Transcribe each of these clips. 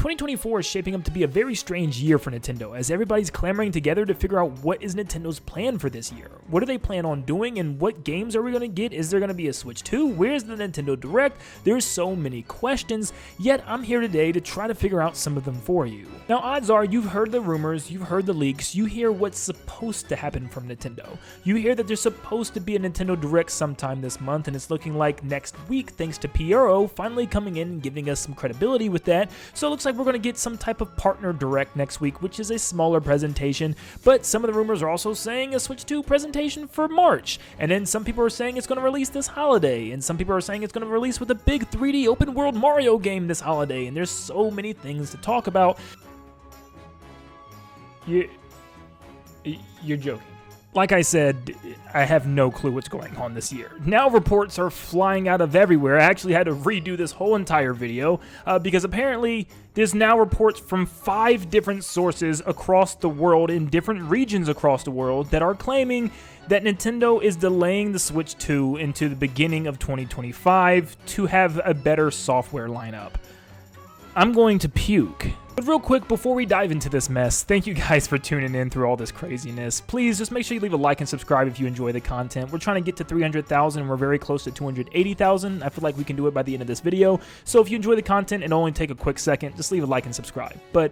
2024 is shaping up to be a very strange year for Nintendo, as everybody's clamoring together to figure out what is Nintendo's plan for this year. What do they plan on doing, and what games are we going to get? Is there going to be a Switch 2? Where's the Nintendo Direct? There's so many questions, yet I'm here today to try to figure out some of them for you. Now, odds are you've heard the rumors, you've heard the leaks, you hear what's supposed to happen from Nintendo. You hear that there's supposed to be a Nintendo Direct sometime this month, and it's looking like next week, thanks to Pyro finally coming in and giving us some credibility with that. So it looks like we're going to get some type of partner Direct next week, which is a smaller presentation, but some of the rumors are also saying a Switch 2 presentation for March, and then some people are saying it's going to release this holiday, and some people are saying it's going to release with a big 3D open world Mario game this holiday, and there's so many things to talk about. You're joking. Like I said, I have no clue what's going on this year. Now reports are flying out of everywhere. I actually had to redo this whole entire video because apparently there's now reports from 5 different sources across the world in different regions across the world that are claiming that Nintendo is delaying the Switch 2 into the beginning of 2025 to have a better software lineup. I'm going to puke. But real quick, before we dive into this mess, thank you guys for tuning in through all this craziness. Please just make sure you leave a like and subscribe if you enjoy the content. We're trying to get to 300,000 and we're very close to 280,000. I feel like we can do it by the end of this video. So if you enjoy the content, it'll only take a quick second. Just leave a like and subscribe. But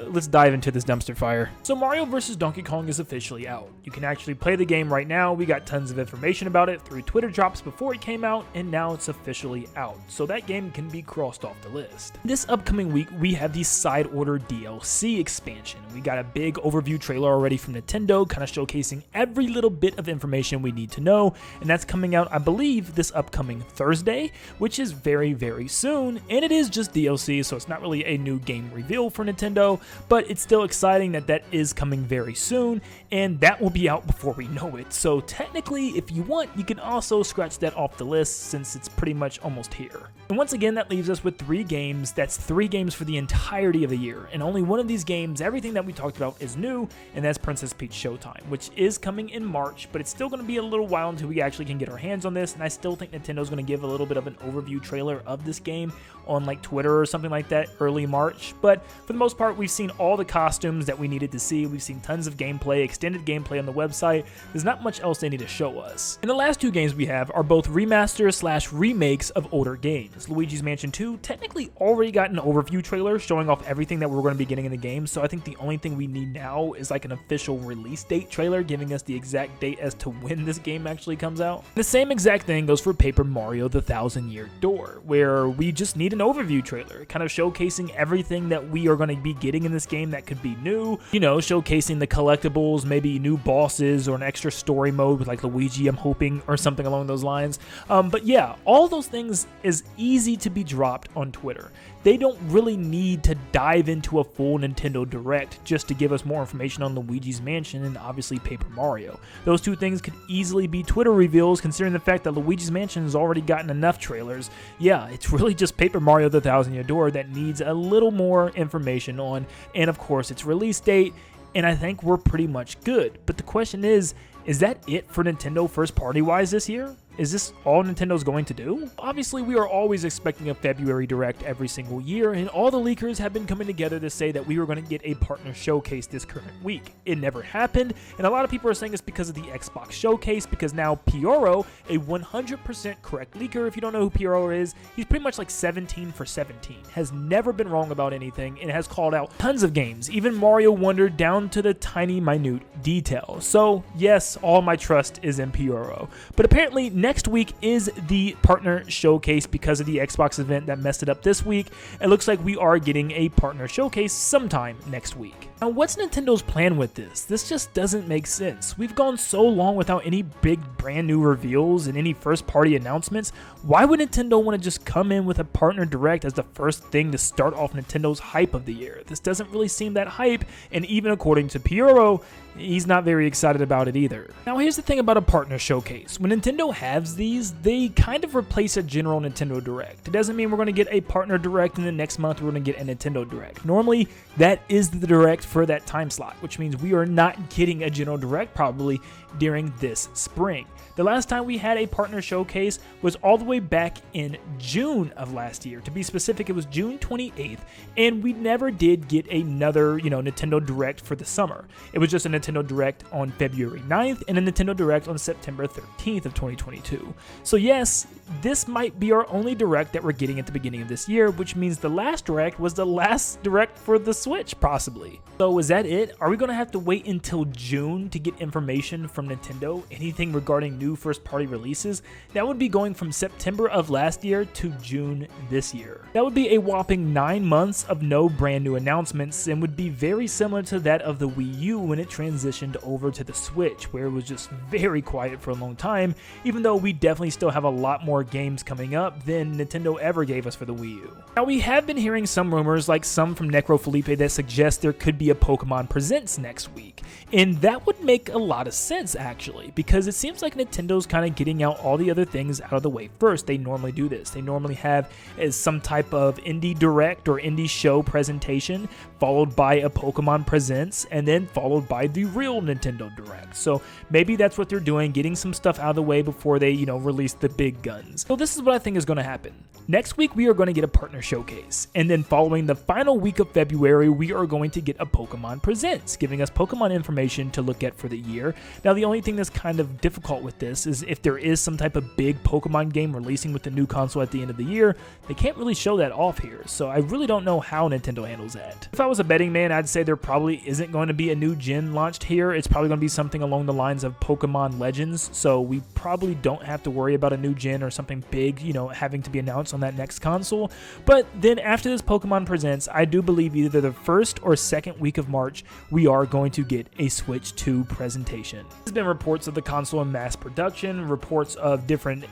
let's dive into this dumpster fire. So Mario vs. Donkey Kong is officially out. You can actually play the game right now. We got tons of information about it through Twitter drops before it came out, and now it's officially out. So that game can be crossed off the list. This upcoming week, we have the Side Order DLC expansion. We got a big overview trailer already from Nintendo, kind of showcasing every little bit of information we need to know, and that's coming out, I believe, this upcoming Thursday, which is very, very soon, and it is just DLC, so it's not really a new game reveal for Nintendo, but it's still exciting that that is coming very soon, and that will be out before we know it. So technically, if you want, you can also scratch that off the list since it's pretty much almost here. And once again, that leaves us with 3 games. That's 3 games for the entirety of the year, and only one of these games, everything that we talked about, is new, and that's Princess Peach Showtime, which is coming in March, but it's still going to be a little while until we actually can get our hands on this, and I still think Nintendo's going to give a little bit of an overview trailer of this game on like Twitter or something like that early March. But for the most part, we've seen all the costumes that we needed to see. We've seen tons of gameplay, extended gameplay on the website. There's not much else they need to show us. And the last 2 games we have are both remasters/remakes of older games. Luigi's Mansion 2 technically already got an overview trailer showing off everything that we're going to be getting in the game, so I think the only thing we need now is like an official release date trailer giving us the exact date as to when this game actually comes out. The same exact thing goes for Paper Mario: The Thousand Year Door, where we just need an overview trailer, kind of showcasing everything that we are going to be getting in this game that could be new, you know, showcasing the collectibles, maybe new bosses or an extra story mode with like Luigi, I'm hoping, or something along those lines. But yeah, all those things is easy to be dropped on Twitter. They don't really need to dive into a full Nintendo Direct just to give us more information on Luigi's Mansion and obviously Paper Mario. Those 2 things could easily be Twitter reveals, considering the fact that Luigi's Mansion has already gotten enough trailers. Yeah, it's really just Paper Mario: The Thousand Year Door that needs a little more information on, and of course its release date, and I think we're pretty much good. But the question is that it for Nintendo first party wise this year? Is this all Nintendo's going to do? Obviously, we are always expecting a February Direct every single year, and all the leakers have been coming together to say that we were going to get a partner showcase this current week. It never happened, and a lot of people are saying it's because of the Xbox showcase, because now Pyro, a 100% correct leaker, if you don't know who Pyro is, he's pretty much like 17 for 17, has never been wrong about anything, and has called out tons of games, even Mario Wonder down to the tiny minute detail. So yes, all my trust is in Pyro. But apparently, next week is the partner showcase because of the Xbox event that messed it up this week. It looks like we are getting a partner showcase sometime next week. Now, what's Nintendo's plan with this? This just doesn't make sense. We've gone so long without any big brand new reveals and any first party announcements. Why would Nintendo want to just come in with a partner direct as the first thing to start off Nintendo's hype of the year? This doesn't really seem that hype, and even according to Pyro, he's not very excited about it either. Now, here's the thing about a partner showcase. When Nintendo has these, they kind of replace a general Nintendo Direct. It doesn't mean we're going to get a partner Direct and the next month we're going to get a Nintendo Direct. Normally, that is the Direct for that time slot, which means we are not getting a General Direct probably during this spring. The last time we had a partner showcase was all the way back in June of last year. To be specific, it was June 28th, and we never did get another, Nintendo Direct for the summer. It was just a Nintendo Direct on February 9th and a Nintendo Direct on September 13th of 2022. So yes, this might be our only Direct that we're getting at the beginning of this year, which means the last Direct was the last Direct for the Switch, possibly. So is that it? Are we going to have to wait until June to get information from Nintendo? Anything regarding new first-party releases? That would be going from September of last year to June this year. That would be a whopping 9 months of no brand new announcements, and would be very similar to that of the Wii U when it transitioned over to the Switch, where it was just very quiet for a long time, even though we definitely still have a lot more games coming up than Nintendo ever gave us for the Wii U. Now, we have been hearing some rumors, like some from Necro Felipe, that suggest there could be a Pokemon Presents next week, and that would make a lot of sense actually, because it seems like Nintendo's kind of getting out all the other things out of the way first. They normally do this. They normally have some type of indie direct or indie show presentation, followed by a Pokemon Presents, and then followed by the real Nintendo Direct. So maybe that's what they're doing, getting some stuff out of the way before they, release the big guns. So this is what I think is going to happen. Next week, we are going to get a partner showcase, and then following the final week of February, we are going to get a Pokemon Presents, giving us Pokemon information to look at for the year. Now, the only thing that's kind of difficult with this is if there is some type of big Pokemon game releasing with the new console at the end of the year, they can't really show that off here, so I really don't know how Nintendo handles that. If I was a betting man, I'd say there probably isn't going to be a new gen launched here. It's probably going to be something along the lines of Pokemon Legends, so we probably don't have to worry about a new gen or something big, having to be announced on that next console. But then after this Pokemon Presents, I do believe either the first or second week of March, we are going to get a Switch 2 presentation. There's been reports of the console in mass production, reports of different,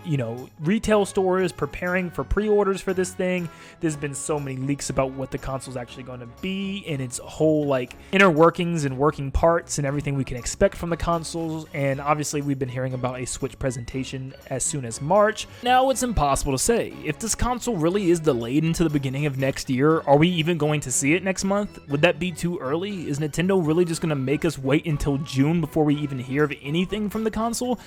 retail stores preparing for pre-orders for this thing. There's been so many leaks about what the console's actually going to be and its whole inner workings and working parts and everything we can expect from the consoles. And obviously we've been hearing about a Switch presentation as soon as March. Now it's impossible to say. If this console really is delayed into the beginning of next year, are we even going to see it next month? Would that be too early? Is Nintendo really just going to make us wait until June before we even hear of anything from the console?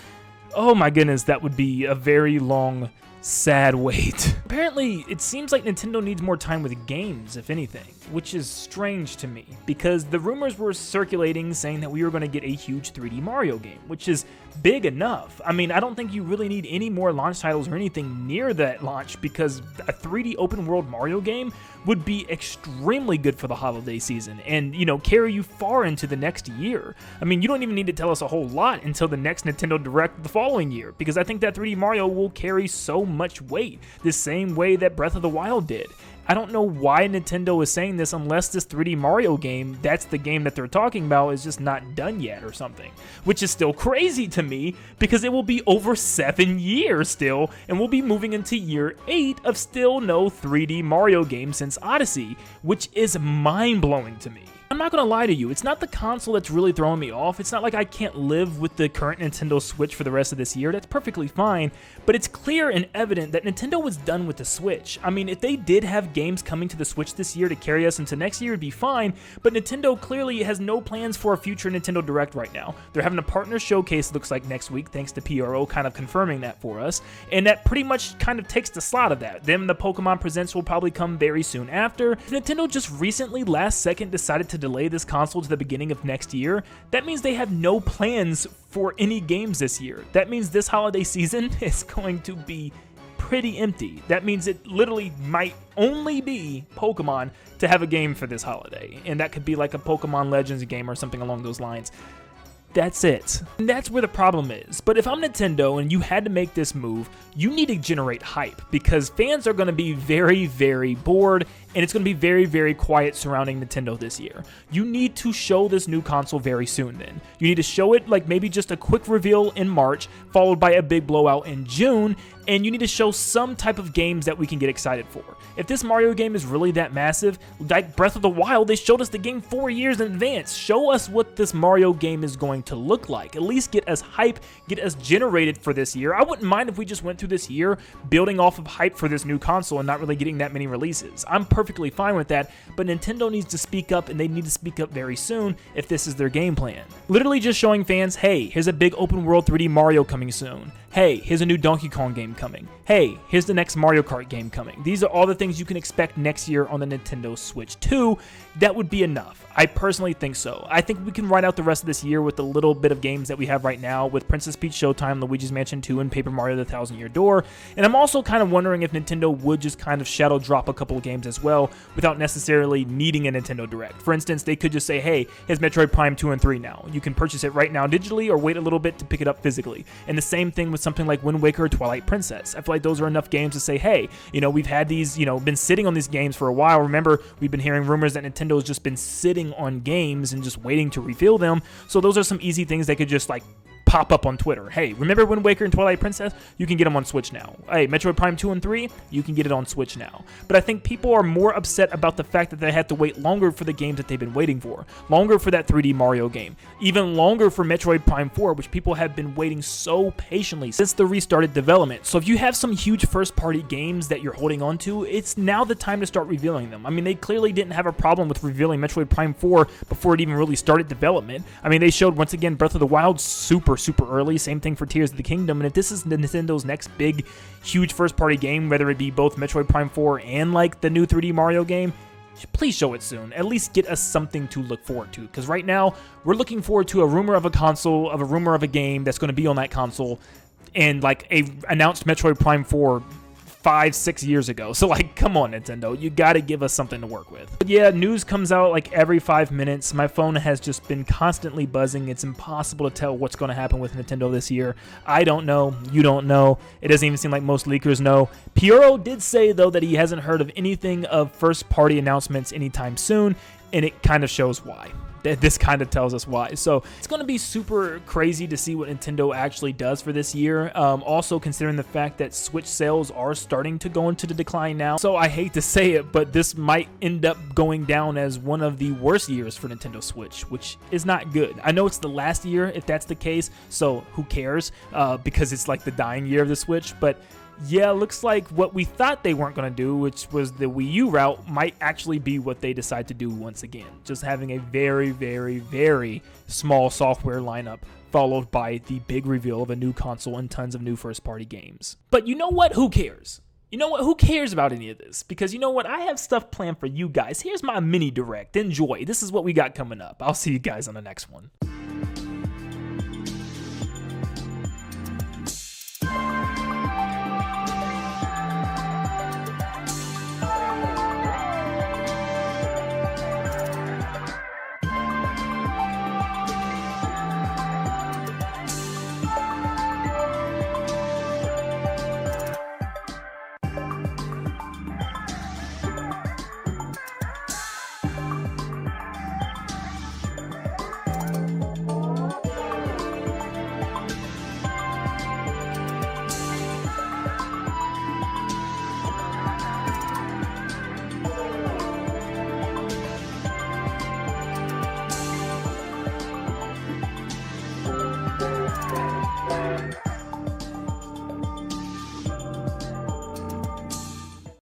Oh my goodness, that would be a very long, sad wait. Apparently, it seems like Nintendo needs more time with games, if anything, which is strange to me, because the rumors were circulating saying that we were going to get a huge 3D Mario game, which is big enough. I mean, I don't think you really need any more launch titles or anything near that launch, because a 3D open world Mario game would be extremely good for the holiday season and, carry you far into the next year. I mean, you don't even need to tell us a whole lot until the next Nintendo Direct the following year, because I think that 3D Mario will carry so much weight, the same way that Breath of the Wild did. I don't know why Nintendo is saying this unless this 3D Mario game, that's the game that they're talking about, is just not done yet or something. Which is still crazy to me, because it will be over 7 years still, and we'll be moving into year 8 of still no 3D Mario game since Odyssey, which is mind-blowing to me. I'm not gonna lie to you, it's not the console that's really throwing me off. It's not like I can't live with the current Nintendo Switch for the rest of this year. That's perfectly fine, but it's clear and evident that Nintendo was done with the Switch. I mean, if they did have games coming to the Switch this year to carry us into next year, it'd be fine, but Nintendo clearly has no plans for a future Nintendo Direct right now. They're having a partner showcase, it looks like, next week, thanks to PRO kind of confirming that for us, and that pretty much kind of takes the slot of that. Then the Pokemon Presents will probably come very soon after. If Nintendo just recently, last second, decided to delay this console to the beginning of next year, that means they have no plans for any games this year. That means this holiday season is going to be pretty empty. That means it literally might only be Pokemon to have a game for this holiday, and that could be like a Pokemon Legends game or something along those lines. That's it. And that's where the problem is. But if I'm Nintendo and you had to make this move, you need to generate hype, because fans are going to be very, very bored, and it's going to be very, very quiet surrounding Nintendo this year. You need to show this new console very soon then. You need to show it like maybe just a quick reveal in March, followed by a big blowout in June, and you need to show some type of games that we can get excited for. If this Mario game is really that massive, like Breath of the Wild, they showed us the game 4 years in advance. Show us what this Mario game is going to look like. At least get us hype, get us generated for this year. I wouldn't mind if we just went through this year building off of hype for this new console and not really getting that many releases. I'm perfectly fine with that, but Nintendo needs to speak up, and they need to speak up very soon if this is their game plan. Literally just showing fans, hey, here's a big open world 3D Mario coming soon. Hey, here's a new Donkey Kong game coming. Hey, here's the next Mario Kart game coming. These are all the things you can expect next year on the Nintendo Switch 2. That would be enough. I personally think so. I think we can ride out the rest of this year with the little bit of games that we have right now with Princess Peach Showtime, Luigi's Mansion 2, and Paper Mario: The Thousand Year Door. And I'm also kind of wondering if Nintendo would just kind of shadow drop a couple of games as well without necessarily needing a Nintendo Direct. For instance, they could just say, hey, here's Metroid Prime 2 and 3 now. You can purchase it right now digitally or wait a little bit to pick it up physically. And the same thing with something like Wind Waker or Twilight Princess. I feel like those are enough games to say, hey, we've had these, been sitting on these games for a while. Remember, we've been hearing rumors that Nintendo's just been sitting on games and just waiting to reveal them. So those are some easy things they could just pop up on Twitter. Hey, remember Wind Waker and Twilight Princess? You can get them on Switch now. Hey, Metroid Prime 2 and 3? You can get it on Switch now. But I think people are more upset about the fact that they had to wait longer for the games that they've been waiting for. Longer for that 3D Mario game. Even longer for Metroid Prime 4, which people have been waiting so patiently since the restarted development. So if you have some huge first-party games that you're holding on to, it's now the time to start revealing them. I mean, they clearly didn't have a problem with revealing Metroid Prime 4 before it even really started development. I mean, they showed, once again, Breath of the Wild super early. Same thing for Tears of the Kingdom. And if this is Nintendo's next big, huge first-party game, whether it be both Metroid Prime 4 and the new 3D Mario game, please show it soon. At least get us something to look forward to. Because right now, we're looking forward to a rumor of a console, of a rumor of a game that's going to be on that console, and a announced Metroid Prime 4 5-6 years ago. So come on, Nintendo, you gotta give us something to work with. But yeah, news comes out every 5 minutes. My phone has just been constantly buzzing. It's impossible to tell what's going to happen with Nintendo this year. I don't know. You don't know. It doesn't even seem like most leakers know. Piero did say, though, that he hasn't heard of anything of first-party announcements anytime soon, and it kind of shows why. This kind of tells us why. So it's going to be super crazy to see what Nintendo actually does for this year. Also considering the fact that Switch sales are starting to go into the decline now. So I hate to say it, but this might end up going down as one of the worst years for Nintendo Switch, which is not good. I know it's the last year if that's the case, so who cares? Because it's the dying year of the Switch, but yeah, looks like what we thought they weren't going to do, which was the Wii U route, might actually be what they decide to do once again. Just having a very small software lineup followed by the big reveal of a new console and tons of new first-party games. But you know what? Who cares? You know what? Who cares about any of this? Because you know what? I have stuff planned for you guys. Here's my mini direct. Enjoy. This is what we got coming up. I'll see you guys on the next one.